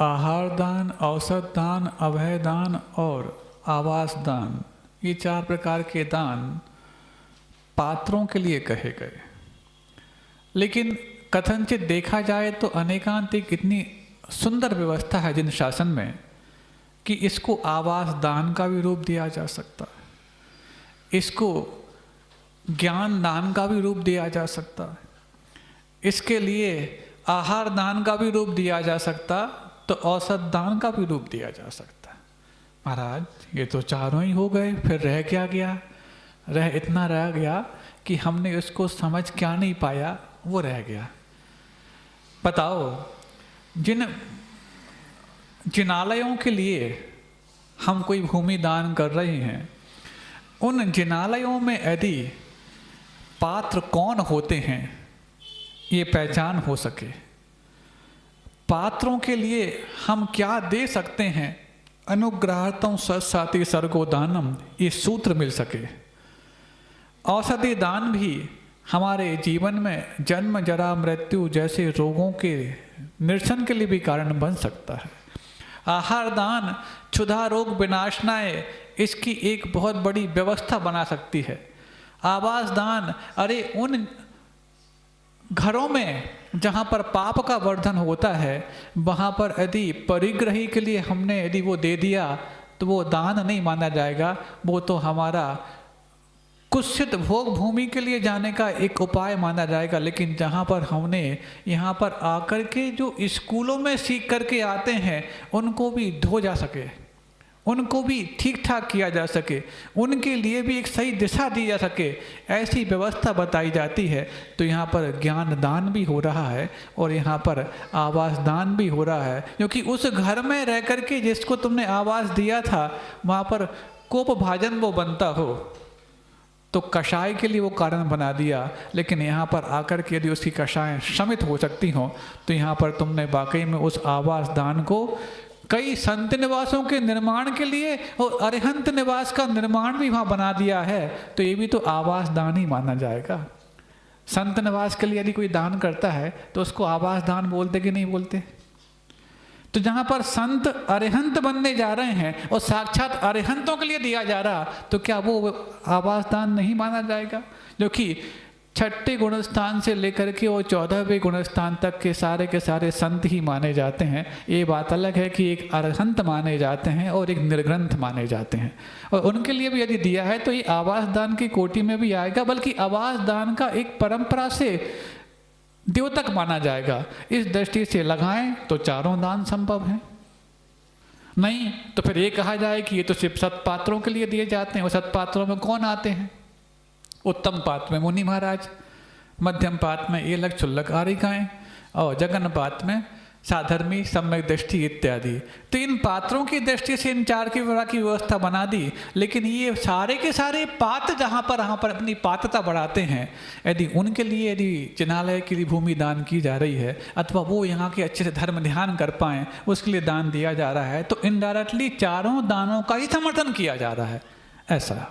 आहार दान, औषध दान, अभय दान और आवास दान, ये 4 प्रकार के दान पात्रों के लिए कहे गए। लेकिन कथनचित देखा जाए तो अनेकांतिक इतनी सुंदर व्यवस्था है जिन शासन में कि इसको आवास दान का भी रूप दिया जा सकता है, इसको ज्ञान दान का भी रूप दिया जा सकता है, इसके लिए आहार दान का भी रूप दिया जा सकता, तो औषध दान का भी रूप दिया जा सकता। महाराज ये तो चारों ही हो गए, फिर रह क्या गया? इतना रह गया कि हमने इसको समझ क्या नहीं पाया, वो रह गया। बताओ, जिनालयों के लिए हम कोई भूमि दान कर रहे हैं, उन जिनालयों में यदि पात्र कौन होते हैं ये पहचान हो सके, पात्रों के लिए हम क्या दे सकते हैं, अनुग्रहार्थम सत्साति सर्गो दानम, ये सूत्र मिल सके। औषधि दान भी हमारे जीवन में जन्म जरा मृत्यु जैसे रोगों के निरसन के लिए भी कारण बन सकता है। आहार दान क्षुधा रोग विनाशनाय, इसकी एक बहुत बड़ी व्यवस्था बना सकती है। आवास दान, अरे उन घरों में जहाँ पर पाप का वर्धन होता है, वहाँ पर यदि परिग्रही के लिए हमने यदि वो दे दिया तो वो दान नहीं माना जाएगा, वो तो हमारा कुत्सित भोग भूमि के लिए जाने का एक उपाय माना जाएगा। लेकिन जहाँ पर हमने यहाँ पर आकर के जो स्कूलों में सीख करके आते हैं, उनको भी धो जा सके, उनको भी ठीक ठाक किया जा सके, उनके लिए भी एक सही दिशा दी जा सके, ऐसी व्यवस्था बताई जाती है। तो यहाँ पर ज्ञान दान भी हो रहा है और यहाँ पर आवास दान भी हो रहा है, क्योंकि उस घर में रह करके जिसको तुमने आवास दिया था वहाँ पर कोप भाजन वो बनता हो तो कषाय के लिए वो कारण बना दिया। लेकिन यहाँ पर आकर के यदि उसकी कषाय शमित हो सकती हो तो यहाँ पर तुमने वाकई में उस आवास दान को कई संत निवासों के निर्माण के लिए और अरिहंत निवास का निर्माण भी वहाँ बना दिया है, तो ये भी तो आवास दान ही माना जाएगा। संत निवास के लिए यदि कोई दान करता है तो उसको आवास दान बोलते कि नहीं बोलते? तो जहाँ पर संत अरिहंत बनने जा रहे हैं और साक्षात अरिहंतों के लिए दिया जा रहा, तो क्या वो आवास दान नहीं माना जाएगा? जो कि 6ठे गुणस्थान से लेकर के और 14वें गुणस्थान तक के सारे संत ही माने जाते हैं। ये बात अलग है कि एक अरहंत माने जाते हैं और एक निर्ग्रंथ माने जाते हैं, और उनके लिए भी यदि दिया है तो ये आवास दान की कोटि में भी आएगा, बल्कि आवास दान का एक परंपरा से द्योतक माना जाएगा। इस दृष्टि से लगाएं तो चारों दान संभव हैं, नहीं तो फिर ये कहा जाए कि ये तो सिर्फ सत्पात्रों के लिए दिए जाते हैं। और सत्पात्रों में कौन आते हैं? उत्तम पात्र में मुनि महाराज, मध्यम पात्र में एलक क्षुल्लक आरिकाएं, और जगन पात्र में साधर्मी सम्यक दृष्टि इत्यादि। तो इन पात्रों की दृष्टि से इन 4 की व्यवस्था बना दी। लेकिन ये सारे के सारे पात्र जहाँ पर अपनी पात्रता बढ़ाते हैं, यदि उनके लिए यदि जिनालय के लिए भूमि दान की जा रही है, अथवा वो यहाँ के अच्छे से धर्म ध्यान कर पाएँ उसके लिए दान दिया जा रहा है, तो इनडायरेक्टली चारों दानों का ही समर्थन किया जा रहा है, ऐसा।